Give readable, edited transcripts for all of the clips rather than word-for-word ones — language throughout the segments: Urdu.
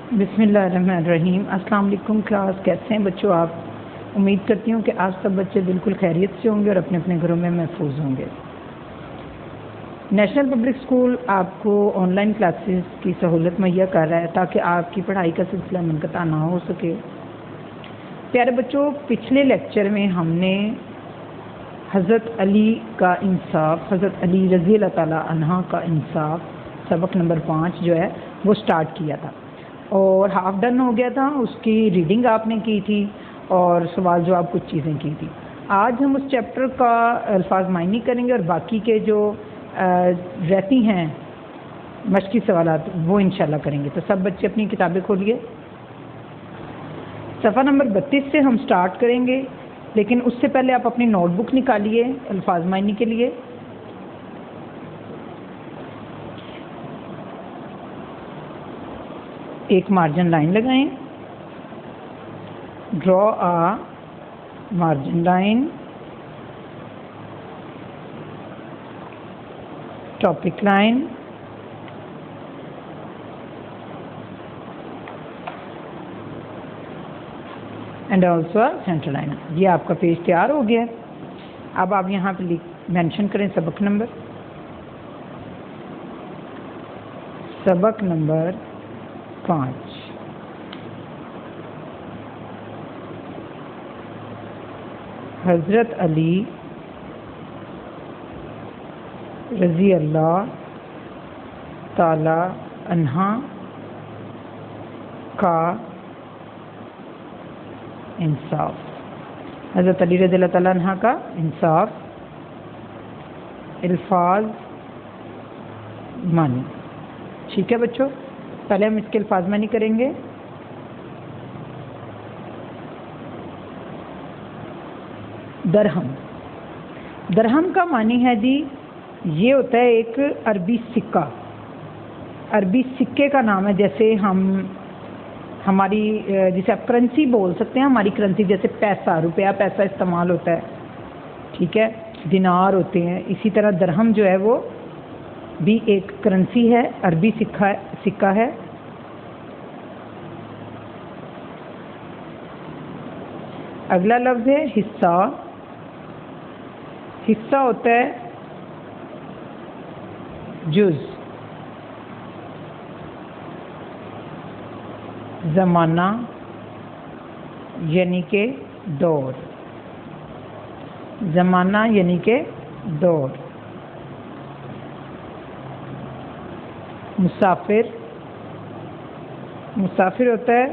بسم اللہ الرحمن الرحیم۔ السلام علیکم کلاس، کیسے ہیں بچوں آپ؟ امید کرتی ہوں کہ آج سب بچے بالکل خیریت سے ہوں گے اور اپنے اپنے گھروں میں محفوظ ہوں گے۔ نیشنل پبلک اسکول آپ کو آن لائن کلاسز کی سہولت مہیا کر رہا ہے تاکہ آپ کی پڑھائی کا سلسلہ منقطع نہ ہو سکے۔ پیارے بچوں، پچھلے لیکچر میں ہم نے حضرت علی کا انصاف، حضرت علی رضی اللہ تعالیٰ عنہ کا انصاف، سبق نمبر 5 جو ہے وہ سٹارٹ کیا تھا اور ہاف ڈن ہو گیا تھا۔ اس کی ریڈنگ آپ نے کی تھی اور سوال جواب کچھ چیزیں کی تھی۔ آج ہم اس چیپٹر کا الفاظ معنی کریں گے اور باقی کے جو رہتی ہیں مشقی سوالات وہ انشاءاللہ کریں گے۔ تو سب بچے اپنی کتابیں کھولیے۔ صفحہ نمبر 32 سے ہم سٹارٹ کریں گے، لیکن اس سے پہلے آپ اپنی نوٹ بک نکالیے الفاظ معنی کے لیے۔ ایک مارجن لائن لگائیں، draw a margin line, topic line, and also centre line. یہ آپ کا پیج تیار ہو گیا ہے۔ اب آپ یہاں پہ مینشن کریں سبق نمبر 5۔ حضرت علی رضی اللہ تعالی عنہ کا انصاف۔ حضرت علی رضی اللہ تعالی عنہ کا انصاف، الفاظ معنی۔ ٹھیک ہے بچوں، پہلے ہم اس کے الفاظ معنی کریں گے۔ درہم۔ درہم کا معنی ہے جی، یہ ہوتا ہے ایک عربی سکہ، عربی سکے کا نام ہے۔ جیسے ہماری جسے آپ کرنسی بول سکتے ہیں، ہماری کرنسی جیسے پیسہ، روپیہ پیسہ استعمال ہوتا ہے، ٹھیک ہے، دینار ہوتے ہیں، اسی طرح درہم جو ہے وہ بھی ایک کرنسی ہے، عربی سکہ ہے۔ اگلا لفظ ہے حصہ۔ حصہ ہوتا ہے جز۔ زمانہ یعنی کہ دور، زمانہ یعنی کہ دور۔ مسافر۔ مسافر ہوتا ہے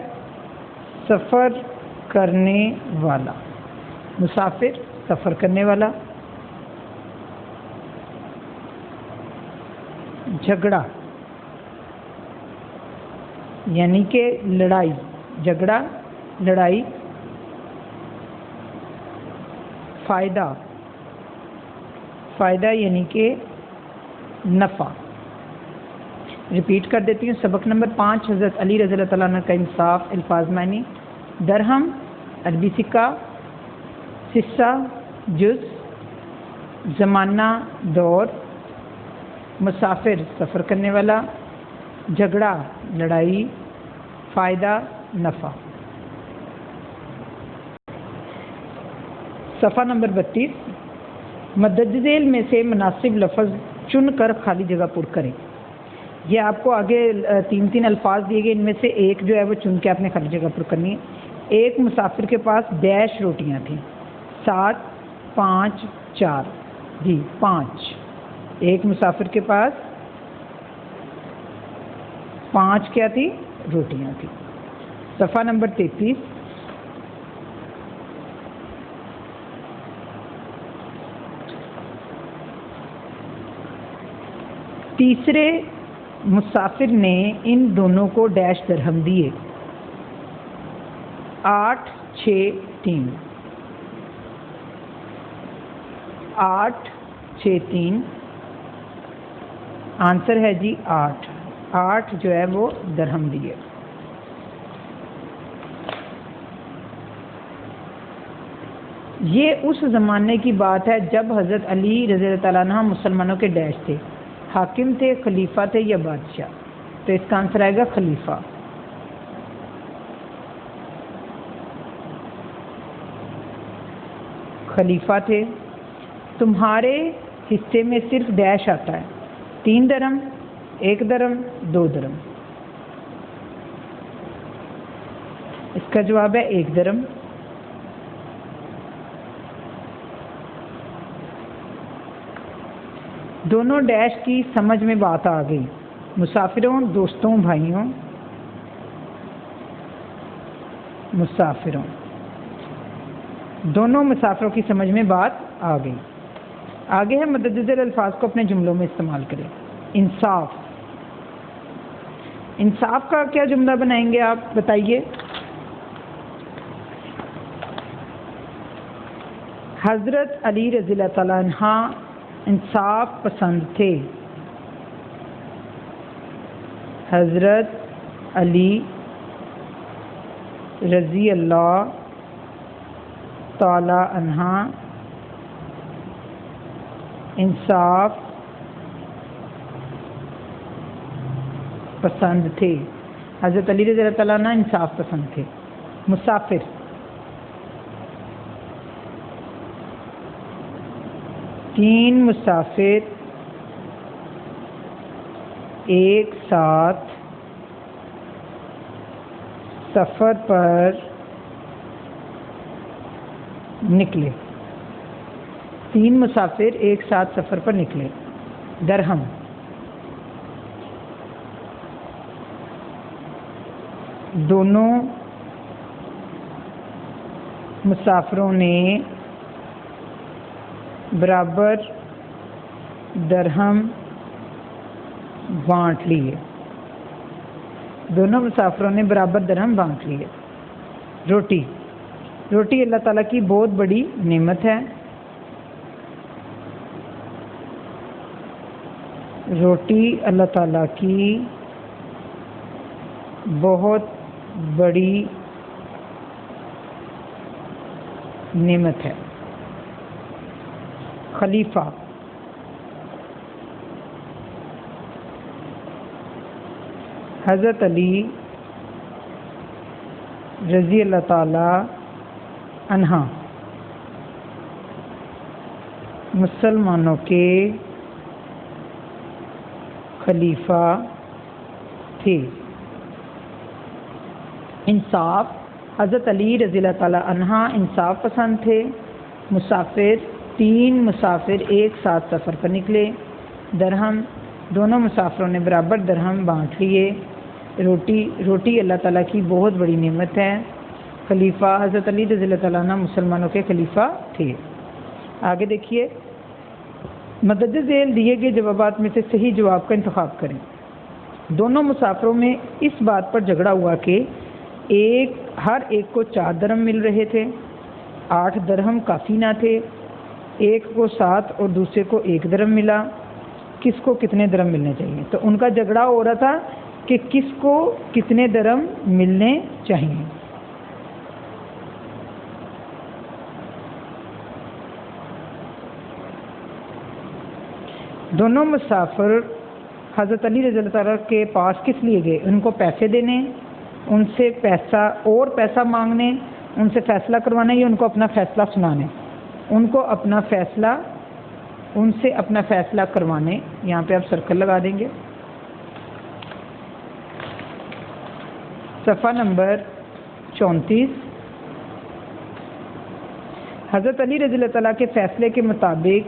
سفر کرنے والا، مسافر سفر کرنے والا۔ جھگڑا یعنی کہ لڑائی، جھگڑا لڑائی۔ فائدہ، فائدہ یعنی کہ نفع۔ ریپیٹ کر دیتی ہوں، سبق نمبر 5 حضرت علی رضی اللہ تعالیٰ عنہ کا انصاف، الفاظ معنی۔ درہم عربی سکہ، حصہ جز، زمانہ دور، مسافر سفر کرنے والا، جھگڑا لڑائی، فائدہ نفع۔ صفحہ نمبر 32، مدد ذیل میں سے مناسب لفظ چن کر خالی جگہ پر کریں۔ یہ آپ کو آگے 3 الفاظ دیے گئے، ان میں سے ایک جو ہے وہ چن کے آپ نے خالی جگہ پر کرنی ہے۔ ایک مسافر کے پاس ڈیش روٹیاں تھیں، 7 5 4 جی 5۔ ایک مسافر کے پاس 5 کیا تھی؟ روٹیاں تھیں۔ صفحہ نمبر 33، تیسرے مسافر نے ان دونوں کو ڈیش درہم دیے، 8 6 3۔ 8 6 3 آنسر ہے جی 8۔ 8 جو ہے وہ درہم دیے۔ یہ اس زمانے کی بات ہے جب حضرت علی رضی اللہ تعالیٰ عنہ مسلمانوں کے ڈیش تھے، حاکم تھے، خلیفہ تھے یا بادشاہ؟ تو اس کا آنسر آئے گا خلیفہ۔ خلیفہ تھے. تمہارے حصے میں صرف ڈیش آتا ہے, 3 درہم, 1 درہم, 2 درہم. اس کا جواب ہے 1 درہم. دونوں ڈیش کی سمجھ میں بات آ گئی. مسافروں, دوستوں, بھائیوں. مسافروں, دونوں مسافروں کی سمجھ میں بات آ گئی. آگے ہے متعدد الفاظ کو اپنے جملوں میں استعمال کریں. انصاف. انصاف کا کیا جملہ بنائیں گے آپ بتائیے. حضرت علی رضی اللہ تعالیٰ عنہ انصاف پسند تھے. حضرت علی رضی اللہ تعالی عنہ انصاف پسند تھے. حضرت علی رضی اللہ تعالیٰ عنہ انصاف پسند تھے. مسافر. تین مسافر ایک ساتھ سفر پر نکلے. 3 مسافر ایک ساتھ سفر پر نکلے. درہم. دونوں مسافروں نے برابر درہم بانٹ لیے. دونوں مسافروں نے برابر درہم بانٹ لیے. روٹی. روٹی اللہ تعالیٰ کی بہت بڑی نعمت ہے. روٹی اللہ تعالیٰ کی بہت بڑی نعمت ہے. خلیفہ. حضرت علی رضی اللہ تعالی عنہ مسلمانوں کے خلیفہ تھے. انصاف. حضرت علی رضی اللہ تعالی عنہ انصاف پسند تھے. مسافر. 3 مسافر ایک ساتھ سفر پر نکلے. درہم. دونوں مسافروں نے برابر درہم بانٹ لیے. روٹی. روٹی اللہ تعالیٰ کی بہت بڑی نعمت ہے. خلیفہ. حضرت علی رضی اللہ تعالیٰ عنہ مسلمانوں کے خلیفہ تھے. آگے دیکھیے. مدد ذیل دیے گئے جوابات میں سے صحیح جواب کا انتخاب کریں. دونوں مسافروں میں اس بات پر جھگڑا ہوا کہ ہر ایک کو 4 درہم مل رہے تھے. 8 درہم کافی نہ تھے. ایک کو 7 اور دوسرے کو 1 درہم ملا. کس کو کتنے درہم ملنے چاہیے؟ تو ان کا جھگڑا ہو رہا تھا کہ کس کو کتنے درہم ملنے چاہیے. دونوں مسافر حضرت علی رضی اللہ تعالیٰ کے پاس کس لیے گئے؟ ان کو پیسے دینے, ان سے پیسہ مانگنے, ان سے فیصلہ کروانے, یا ان کو اپنا فیصلہ سنانے؟ ان سے اپنا فیصلہ کروانے. یہاں پہ آپ سرکل لگا دیں گے. صفحہ نمبر 34. حضرت علی رضی اللہ تعالیٰ کے فیصلے کے مطابق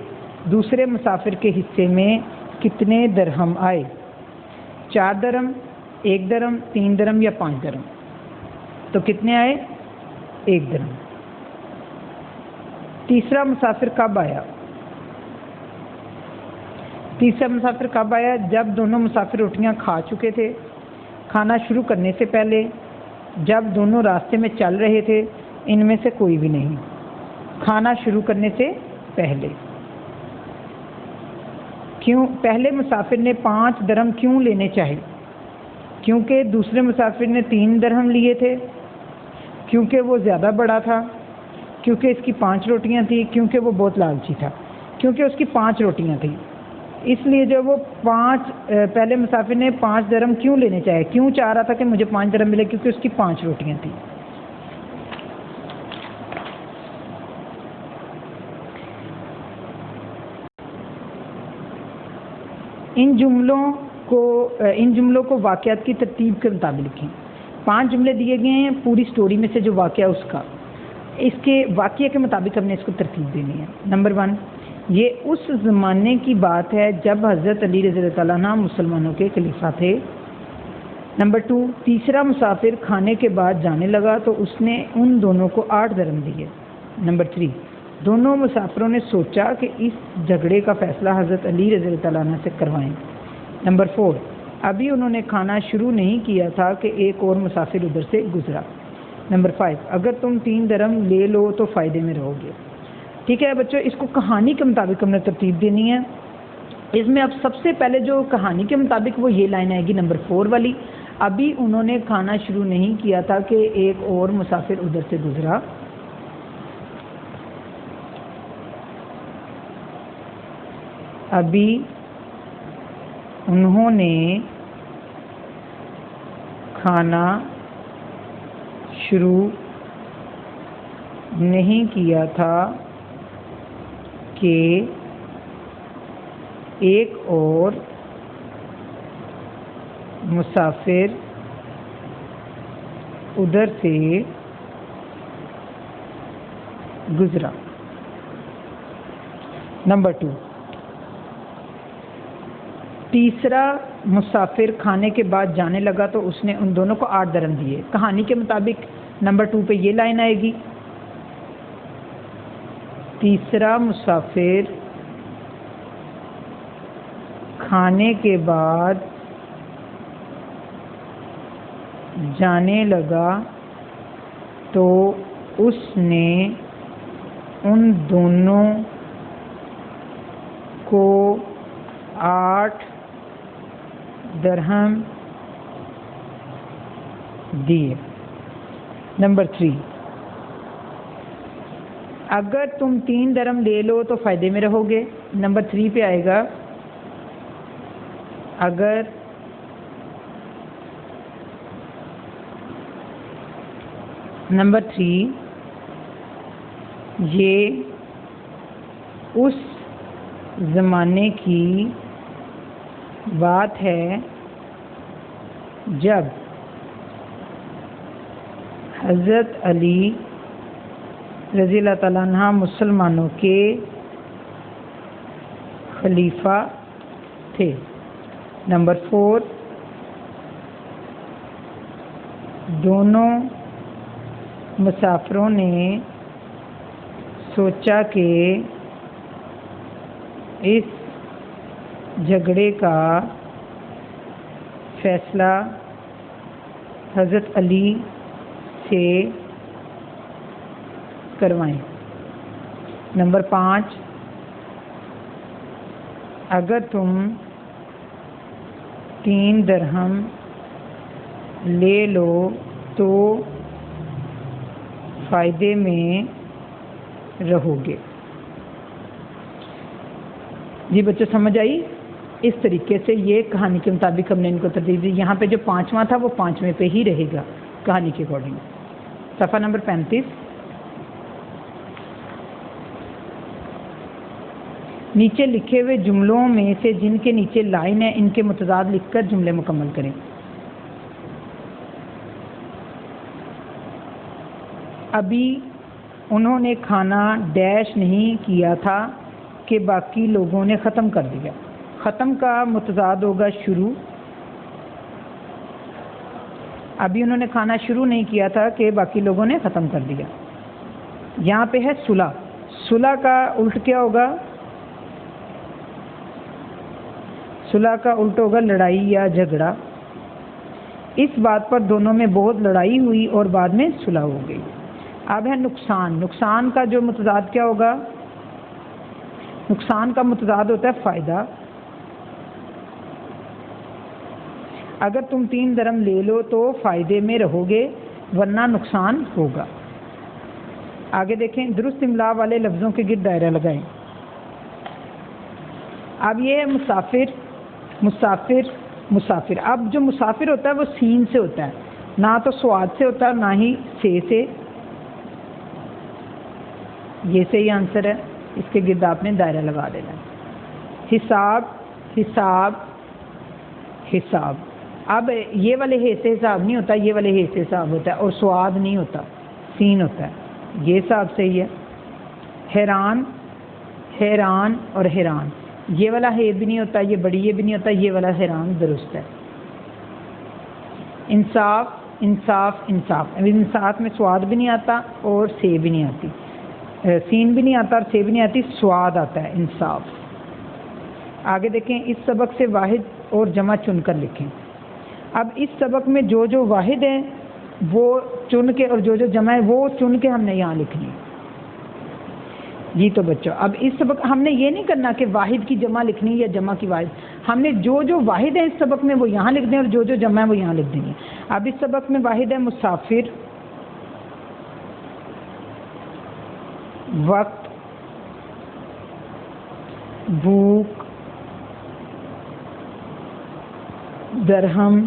دوسرے مسافر کے حصے میں کتنے درہم آئے؟ 4 درہم, 1 درہم, 3 درہم یا 5 درہم؟ تو کتنے آئے؟ 1 درہم. تیسرا مسافر کب آیا؟ تیسرا مسافر کب آیا؟ جب دونوں مسافر روٹیاں کھا چکے تھے. کھانا شروع کرنے سے پہلے. جب دونوں راستے میں چل رہے تھے. ان میں سے کوئی بھی نہیں. کھانا شروع کرنے سے پہلے. کیوں پہلے مسافر نے 5 درہم کیوں لینے چاہے؟ کیونکہ دوسرے مسافر نے 3 درہم لیے تھے. کیونکہ وہ زیادہ بڑا تھا. کیونکہ اس کی 5 روٹیاں تھیں. کیونکہ وہ بہت لالچی تھا. کیونکہ اس کی 5 روٹیاں تھیں. اس لیے جو وہ پہلے مسافر نے 5 درہم کیوں لینے چاہے؟ کیوں چاہ رہا تھا کہ مجھے 5 درہم ملے؟ کیونکہ اس کی 5 روٹیاں تھیں. ان جملوں کو واقعات کی ترتیب کے مطابق لکھیں. 5 جملے دیے گئے ہیں پوری سٹوری میں سے جو واقعہ اس کا، اس کے واقعے کے مطابق ہم نے اس کو ترتیب دینی ہے. نمبر 1، یہ اس زمانے کی بات ہے جب حضرت علی رضی اللہ تعالیٰ عنہ مسلمانوں کے خلیفہ تھے. نمبر 2، تیسرا مسافر کھانے کے بعد جانے لگا تو اس نے ان دونوں کو 8 درہم دیے. نمبر 3، دونوں مسافروں نے سوچا کہ اس جھگڑے کا فیصلہ حضرت علی رضی اللہ تعالیٰ عنہ سے کروائیں. نمبر 4، ابھی انہوں نے کھانا شروع نہیں کیا تھا کہ ایک اور مسافر ادھر سے گزرا. نمبر 5، اگر تم 3 درہم لے لو تو فائدے میں رہو گے. ٹھیک ہے بچوں، اس کو کہانی کے مطابق ہم نے ترتیب دینی ہے. اس میں اب سب سے پہلے جو کہانی کے مطابق وہ یہ لائن آئے گی نمبر 4 والی، ابھی انہوں نے کھانا شروع نہیں کیا تھا کہ ایک اور مسافر ادھر سے گزرا. ابھی انہوں نے کھانا شروع نہیں کیا تھا کہ ایک اور مسافر ادھر سے گزرا. نمبر 2، تیسرا مسافر کھانے کے بعد جانے لگا تو اس نے ان دونوں کو 8 درہم دیے. کہانی کے مطابق نمبر 2 پہ یہ لائن آئے گی، تیسرا مسافر کھانے کے بعد جانے لگا تو اس نے ان دونوں کو 8 درہم دیے. نمبر 3، اگر تم 3 درہم لے لو تو فائدے میں رہو گے. نمبر 3 پہ آئے گا اگر نمبر 3، یہ اس زمانے کی بات ہے جب حضرت علی رضی اللہ تعالیٰ عنہ مسلمانوں کے خلیفہ تھے. نمبر 4، دونوں مسافروں نے سوچا کہ اس جھگڑے کا فیصلہ حضرت علی سے کروائیں. نمبر 5، اگر تم 3 درہم لے لو تو فائدے میں رہو گے. جی بچوں سمجھ آئی؟ اس طریقے سے یہ کہانی کے مطابق ہم نے ان کو ترتیب دی. یہاں پہ جو 5واں تھا وہ 5ویں پہ ہی رہے گا کہانی کے اکارڈنگ. صفحہ نمبر 35. نیچے لکھے ہوئے جملوں میں سے جن کے نیچے لائن ہے ان کے متضاد لکھ کر جملے مکمل کریں. ابھی انہوں نے کھانا ڈیش نہیں کیا تھا کہ باقی لوگوں نے ختم کر دیا. ختم کا متضاد ہوگا شروع. ابھی انہوں نے کھانا شروع نہیں کیا تھا کہ باقی لوگوں نے ختم کر دیا. یہاں پہ ہے صلح. صلح کا الٹ کیا ہوگا؟ صلح کا الٹ ہوگا لڑائی یا جھگڑا. اس بات پر دونوں میں بہت لڑائی ہوئی اور بعد میں صلح ہو گئی. اب ہے نقصان. نقصان کا جو متضاد کیا ہوگا؟ نقصان کا متضاد ہوتا ہے فائدہ. اگر تم 3 درہم لے لو تو فائدے میں رہو گے ورنہ نقصان ہوگا. آگے دیکھیں درست املا والے لفظوں کے گرد دائرہ لگائیں. اب یہ ہے مسافر مسافر مسافر. اب جو مسافر ہوتا ہے وہ سین سے ہوتا ہے, نہ تو سواد سے ہوتا ہے نہ ہی سے. یہ صحیح آنسر ہے. اس کے گرد آپ نے دائرہ لگا دینا. حساب حساب حساب. اب یہ والے ہے سے حساب نہیں ہوتا, یہ والے ہے سے حساب ہوتا ہے, اور سواد نہیں ہوتا, سین ہوتا ہے. یہ حساب صحیح ہے. حیران, حیران اور حیران, یہ والا ہے بھی نہیں ہوتا, یہ بڑی یہ بھی نہیں ہوتا, یہ والا حیران درست ہے. انصاف, انصاف, انصاف. اب انصاف میں سواد بھی نہیں آتا اور سے بھی نہیں آتی, سین بھی نہیں آتا اور سے بھی نہیں آتی, سواد آتا ہے انصاف. آگے دیکھیں, اس سبق سے واحد اور جمع چن کر لکھیں. اب اس سبق میں جو جو واحد ہیں وہ چن کے, اور جو جو جمع ہے وہ چن کے ہم نے یہاں لکھنی ہے. جی تو بچوں, اب اس سبق ہم نے یہ نہیں کرنا کہ واحد کی جمع لکھنی یا جمع کی واحد, ہم نے جو جو واحد ہیں اس سبق میں وہ یہاں لکھ دیں, اور جو جو جمع ہے وہ یہاں لکھ دیں گے. اب اس سبق میں واحد ہے مسافر, وقت, بھوک, درہم,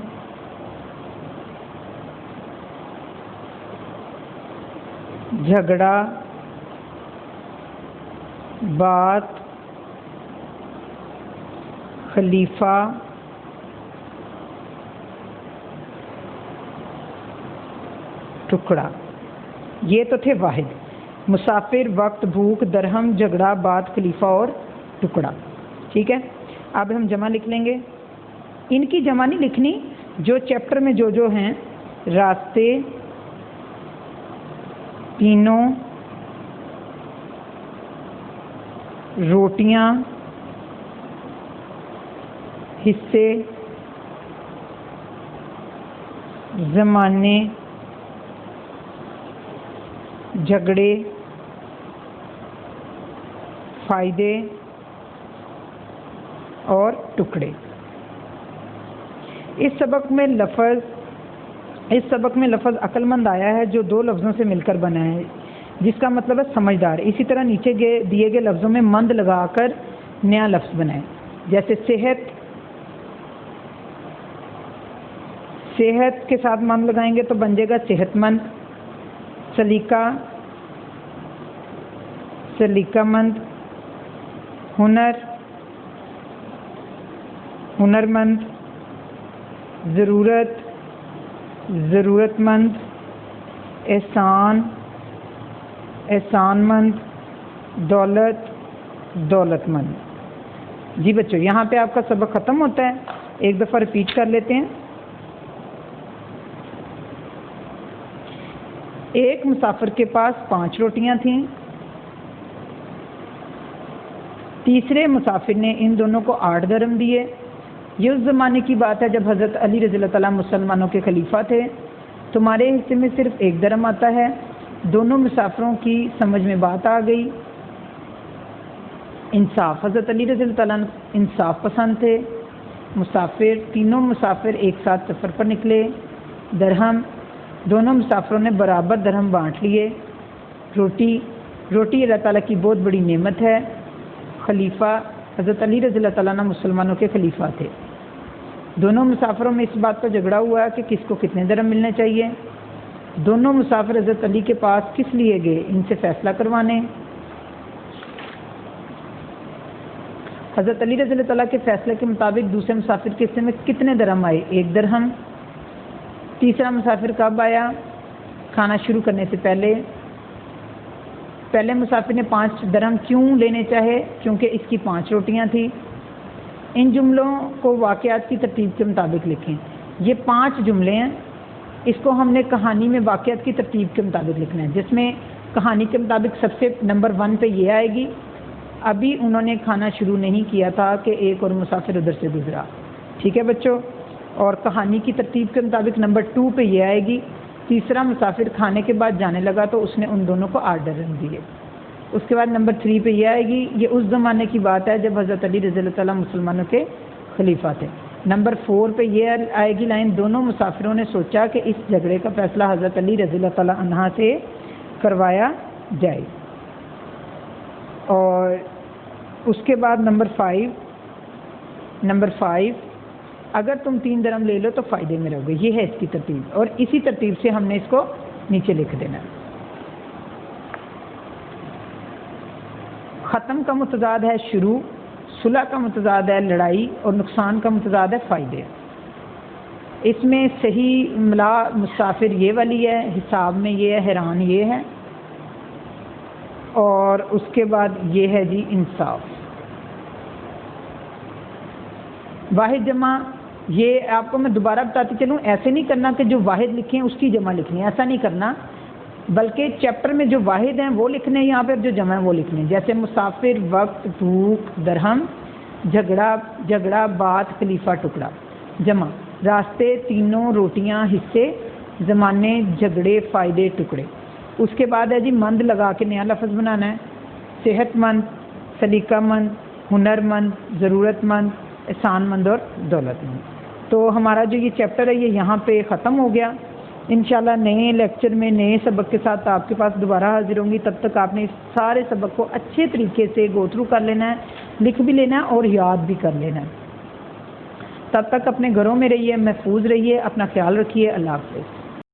جھگڑا, بات, خلیفہ, ٹکڑا. یہ تو تھے واحد. مسافر, وقت, بھوک, درہم, جھگڑا, بات, خلیفہ اور ٹکڑا. ٹھیک ہے. اب ہم جمع لکھ لیں گے. ان کی جمع نہیں لکھنی, جو چیپٹر میں جو ہیں, راستے, تینوں, روٹیاں, حصے, زمانے, جھگڑے, فائدے اور ٹکڑے. اس سبق میں لفظ عقل مند آیا ہے جو دو لفظوں سے مل کر بنا ہے, جس کا مطلب ہے سمجھدار. اسی طرح نیچے دیے گئے لفظوں میں مند لگا کر نیا لفظ بنائیں. جیسے صحت, صحت کے ساتھ مند لگائیں گے تو بن جائے گا صحت مند. سلیقہ, سلیقہ مند. ہنر, ہنر مند. ضرورت, ضرورت مند. احسان, احسان مند. دولت, دولت مند. جی بچوں, یہاں پہ آپ کا سبق ختم ہوتا ہے. ایک دفعہ ریپیٹ کر لیتے ہیں. ایک مسافر کے پاس 5 روٹیاں تھیں. تیسرے مسافر نے ان دونوں کو 8 درہم دیے. یہ اس زمانے کی بات ہے جب حضرت علی رضی اللہ تعالیٰ مسلمانوں کے خلیفہ تھے. تمہارے حصے میں صرف 1 درہم آتا ہے. دونوں مسافروں کی سمجھ میں بات آ گئی. انصاف, حضرت علی رضی اللہ تعالیٰ انصاف پسند تھے. مسافر, تینوں مسافر ایک ساتھ سفر پر نکلے. درہم, دونوں مسافروں نے برابر درہم بانٹ لیے. روٹی, روٹی اللہ تعالیٰ کی بہت بڑی نعمت ہے. خلیفہ, حضرت علی رضی اللہ تعالیٰ مسلمانوں کے خلیفہ تھے. دونوں مسافروں میں اس بات پر جھگڑا ہوا کہ کس کو کتنے درہم ملنے چاہیے. دونوں مسافر حضرت علی کے پاس کس لیے گئے؟ ان سے فیصلہ کروانے. حضرت علی رضی اللہ تعالیٰ کے فیصلے کے مطابق دوسرے مسافر کے حصے میں کتنے درہم آئے؟ 1 درہم. تیسرا مسافر کب آیا؟ کھانا شروع کرنے سے پہلے. پہلے مسافر نے 5 درہم کیوں لینے چاہے؟ کیونکہ اس کی 5 روٹیاں تھیں. ان جملوں کو واقعات کی ترتیب کے مطابق لکھیں. یہ 5 جملے ہیں. اس کو ہم نے کہانی میں واقعات کی ترتیب کے مطابق لکھنا ہے, جس میں کہانی کے مطابق سب سے نمبر 1 پہ یہ آئے گی. ابھی انہوں نے کھانا شروع نہیں کیا تھا کہ ایک اور مسافر ادھر سے گزرا. ٹھیک ہے بچوں. اور کہانی کی ترتیب کے مطابق نمبر 2 پہ یہ آئے گی. تیسرا مسافر کھانے کے بعد جانے لگا تو اس نے ان دونوں کو 8 درہم دیے. اس کے بعد نمبر 3 پہ یہ آئے گی. یہ اس زمانے کی بات ہے جب حضرت علی رضی اللہ تعالیٰ مسلمانوں کے خلیفہ تھے. نمبر 4 پہ یہ آئے گی لائن, دونوں مسافروں نے سوچا کہ اس جھگڑے کا فیصلہ حضرت علی رضی اللہ تعالیٰ عنہ سے کروایا جائے. اور اس کے بعد نمبر 5 اگر تم 3 درہم لے لو تو فائدے میں رہو گے. یہ ہے اس کی ترتیب, اور اسی ترتیب سے ہم نے اس کو نیچے لکھ دینا. ختم کا متضاد ہے شروع, صلح کا متضاد ہے لڑائی, اور نقصان کا متضاد ہے فائدے. اس میں صحیح ملا مسافر یہ والی ہے، حساب میں یہ ہے، حیران یہ ہے، اور اس کے بعد یہ ہے جی انصاف۔ واحد جمع یہ آپ کو میں دوبارہ بتاتی چلوں، ایسے نہیں کرنا کہ جو واحد لکھیں اس کی جمع لکھنی ہے، ایسا نہیں کرنا، بلکہ چیپٹر میں جو واحد ہیں وہ لکھنے ہیں یہاں پہ، جو جمع ہیں وہ لکھنے ہیں۔ جیسے مسافر، وقت، بھوک، درہم، جھگڑا، بات، خلیفہ، ٹکڑا۔ جمع راستے، تینوں، روٹیاں، حصے، زمانے، جھگڑے، فائدے، ٹکڑے۔ اس کے بعد ہے جی مند لگا کے نیا لفظ بنانا ہے۔ صحت مند، سلیقہ مند، ہنر مند، ضرورت مند، احسان مند اور دولت مند۔ تو ہمارا جو یہ چیپٹر ہے یہ یہاں پہ ختم ہو گیا۔ انشاءاللہ نئے لیکچر میں نئے سبق کے ساتھ آپ کے پاس دوبارہ حاضر ہوں گی۔ تب تک آپ نے اس سارے سبق کو اچھے طریقے سے گو تھرو کر لینا ہے، لکھ بھی لینا ہے اور یاد بھی کر لینا ہے۔ تب تک اپنے گھروں میں رہیے، محفوظ رہیے، اپنا خیال رکھیے۔ اللہ حافظ۔